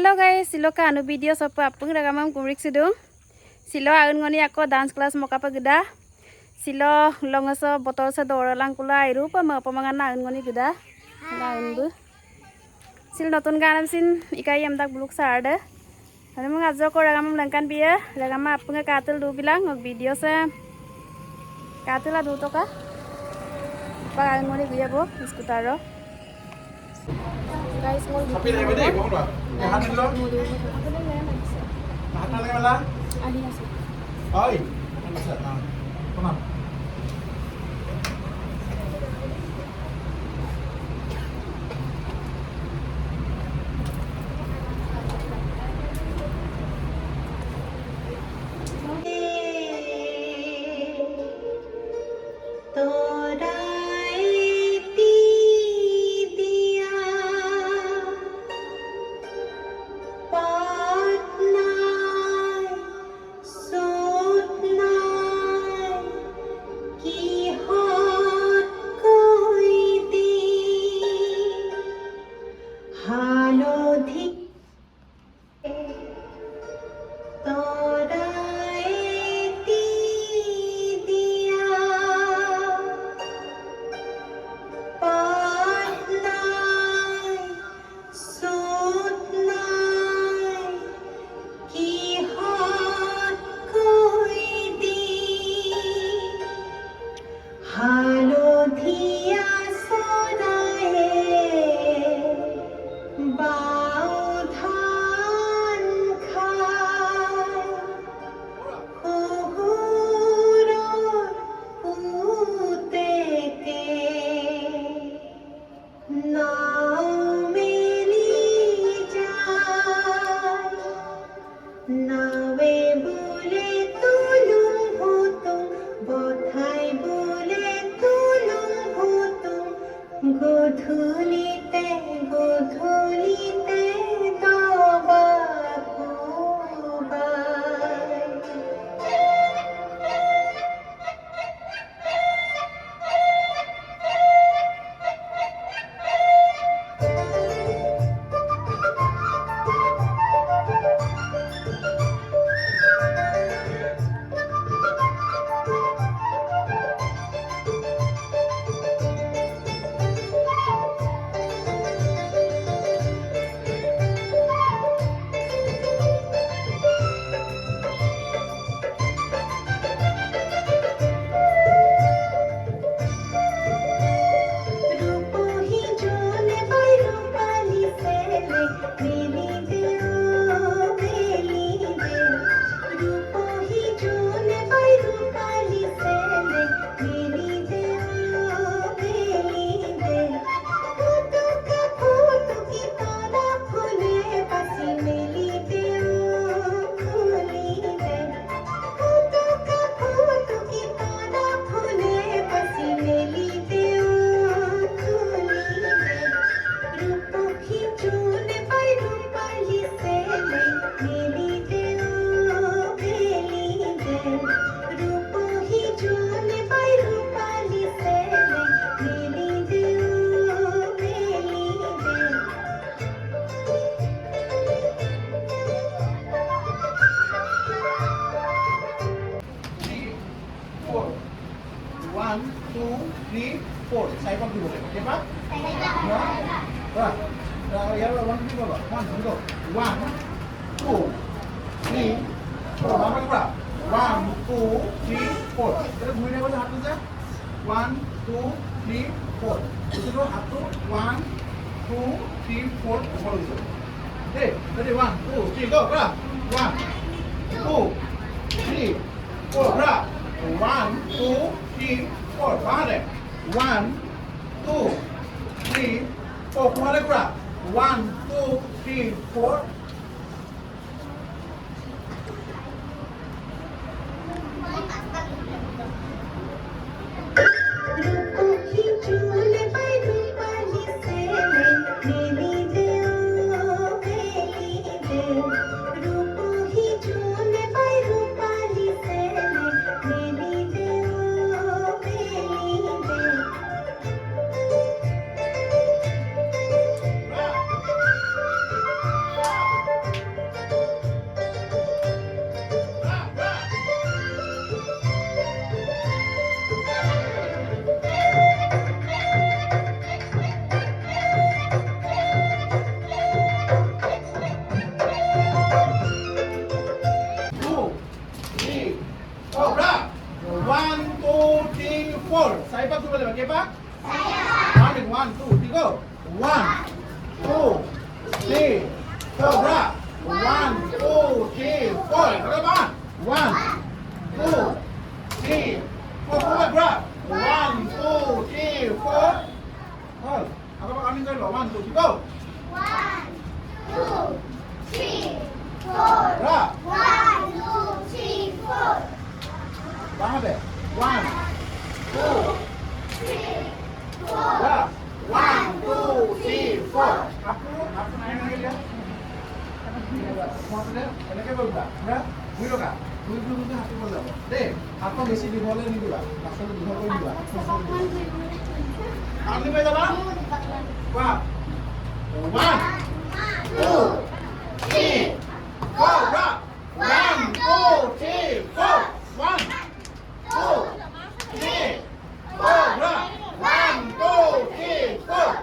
Hello guys, silo ka anu video sapa apung ragamam kumrik sidu. Silo aun ngoni ako dance class mokapa geda. Silo longoso botol sa dora lang kula iru pa mga pamangana aun ngoni geda. Aun bu. Sil notun ganam sin ikai amdak buluk sa ada. Ano mga ajo ko ragamam langkan biya. Ragama apung katil du bilang og video sa katil la du to ka. Pa aun ngoni biya bo skutaro. Guys, mau Tapi dari mana bang tuh? Yang mana dulu? Mana lagi malah? Ahli nasi. Oh, iya. Bisa. Nah, kenapa? Saya bang dulu, oke pak? Wah, ya lo bang dulu pak. One, two, three, four. Apa pak? One, two, three, four. Terus mulai apa satunya? One, two, three, four. Itu dulu satu. One, two, three, four. Follow itu. Jadi one, two, three, go, berapa? One, two, three, four, berapa? One, two, three, four. Paham deh? One, two, three, four. Kemana kurang? One, two, three, four. 4. Berapa? 1, 2, 3, 4. Saya pak dulu boleh, okey pak? Saya. 1, 2, 3, go. 1, 2, 3, 4. Berapa? 1, 2, 3, 4. Berapa? 1, 2, 3, 4. Berapa? 1, 2, 3, 4. Oh, apa pak kami kalau 1, 2, 3, go. 1, 2, 3, 4. Berapa? 1, 2, 3, 4. Berapa deh? 1, 2, 3, 4. berapa? 1, 2, 3, 4. Aku naik lagi ya. Maksudnya, এনেকে বলবা হ্যাঁ বুঝলো না দুই দুই দুই হাতে বল যাবো দে হাতটা বেশি বিভলে নি দিবা আসলে বিভল করে দিবা আর নিবে যাবা বাহ 1 2 3 4 বাহ 1 2 3 4 1 2 3 4 বাহ 1 2 3 4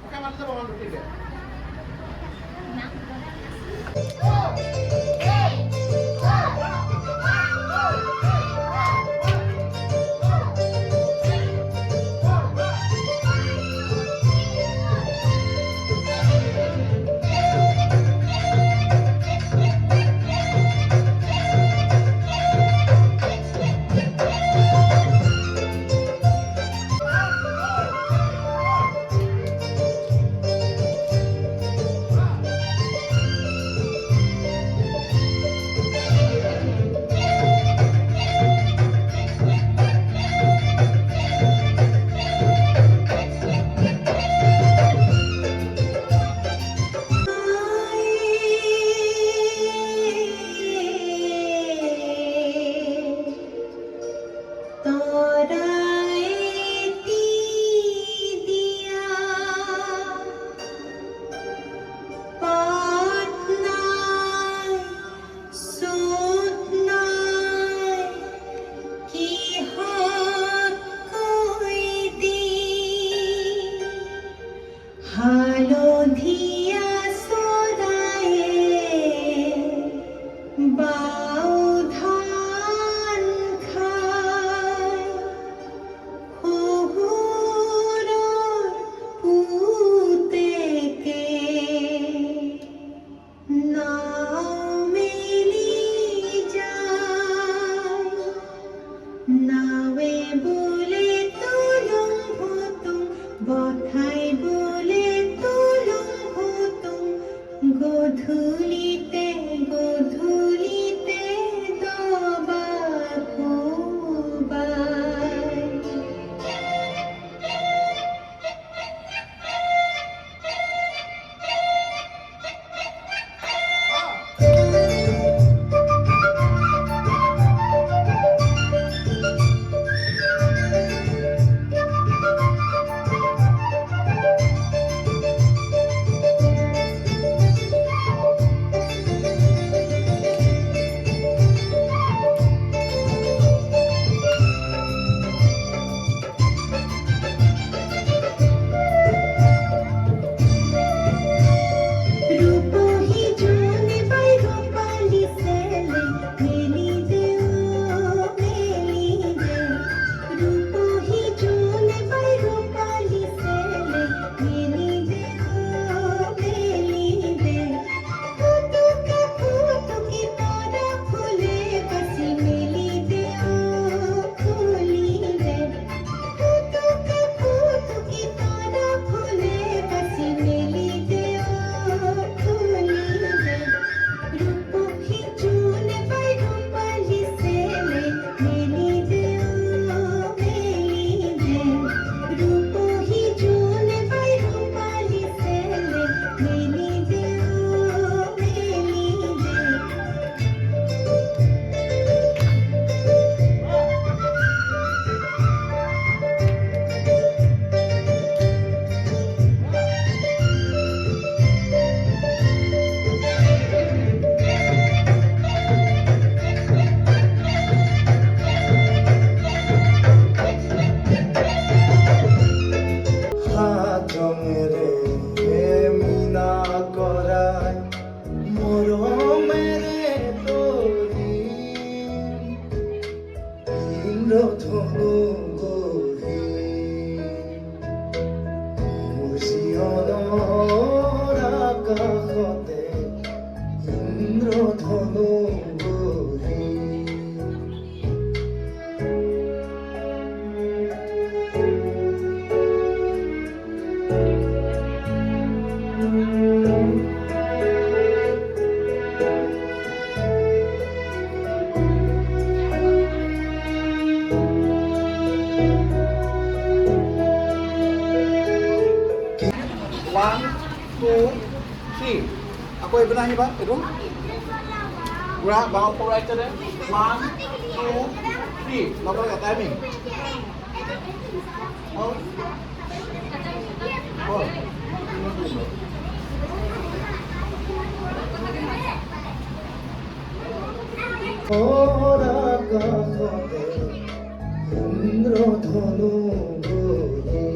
ওকে মারতে যাবো আমার ঠিক আছে ইন্দ্রধনু গঢ়ি মুজিয়নৰ আকাশতে ইন্দ্ৰধনু গঢ়ি One, two, three. Aku benar ni bang, itu. Gerak bawah pukul right saja. One, two, three. Nomor kat timing. Oh. Oh. আকাশতে ইন্দ্রধনু গঢ়ি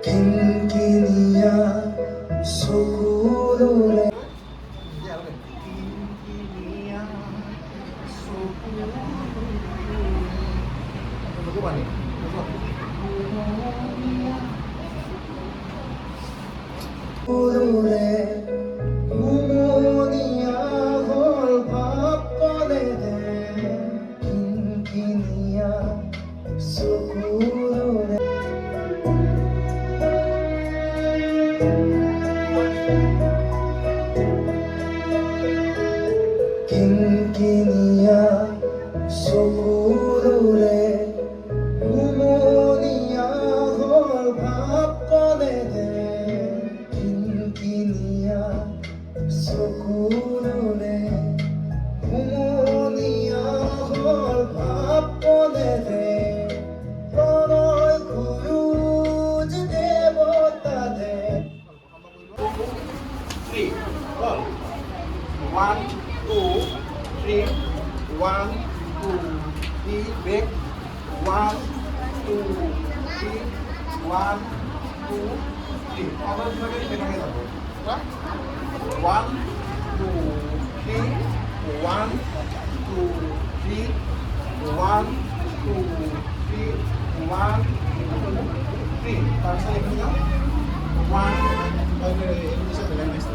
কিনকিনিয়া চকুৰে চকুৰে হুমুনিয়া হ'ল ভাপনে দে কিনকিনিয়া চকুৰে কিনকিনিয়া চকুৰে হুমুনিয়া হ'ল ভাপনে দে কিনকিনিয়া চকুৰে হুমুনিয়া হ'ল ভাপনে দে প্ৰণয় খোজ দেৱতা দে Three. Go. One, two, three. One, two, three. Break. One, two, three. One, two, three. Apa sebagai pegang itu? One, two, three. One, two, three. One, two, three. One, two, three. Tahu saya pegang. One. Okay, ini bisa pegang next.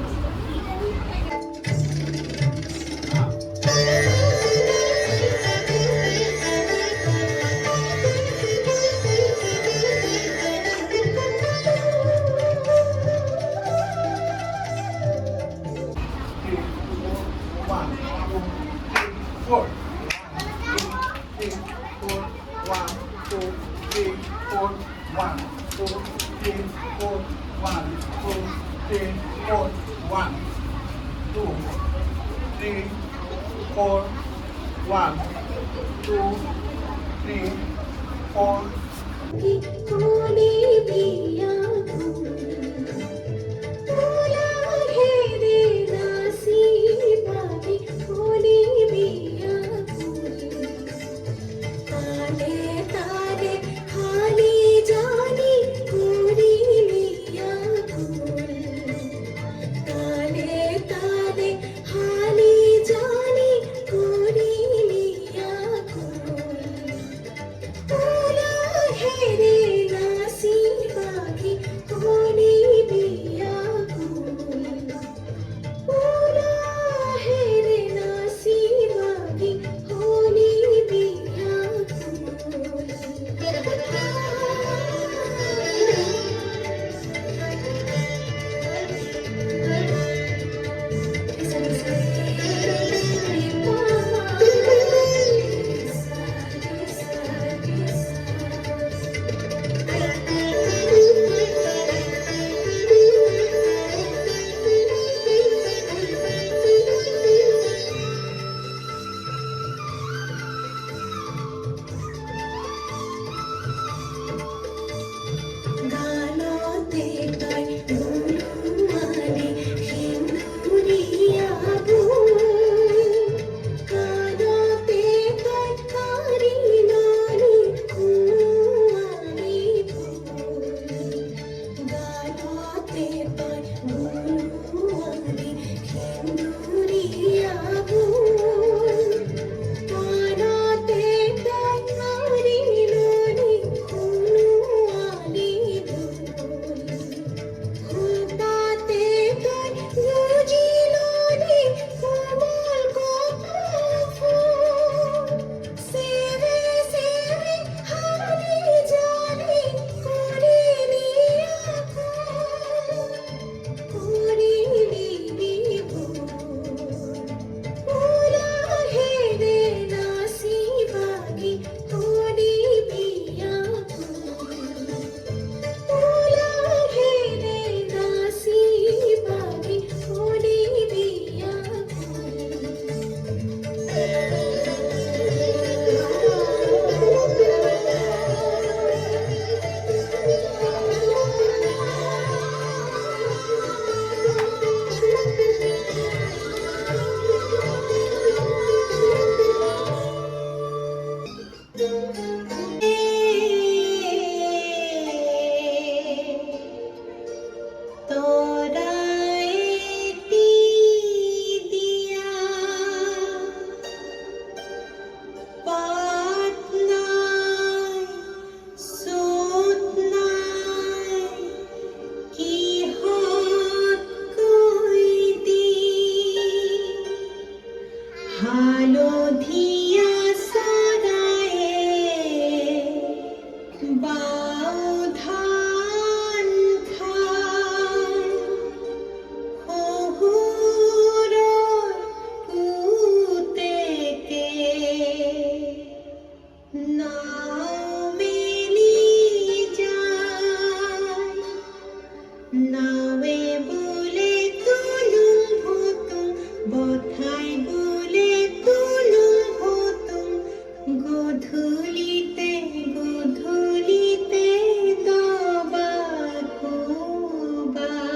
Four. 3, 4. 1, 2, 3, 4. 1, 2, 3, 4. 1, 2, 3, 4. 1, 2, 3, 4. 1, 2, 3, 4. कोने पिया बोला है रे दासी बाजी कोने पिया ताले ताले हाली जानी पूरी लिया ताले ताले हाली जानी पूरी लिया बोला है रे दासी बाजी বাবে বোলে তুলুং ভুতুং বথাই বোলে তুলুং ভুতুং গধূলিতে গধূলিতে দবা কোবাই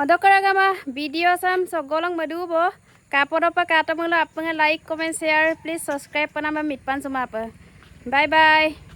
Odokaraga video sam so golong madubo. Kapodopa katamula apanga like, comment, share. Please subscribe panama mitpan sumapa. Bye bye.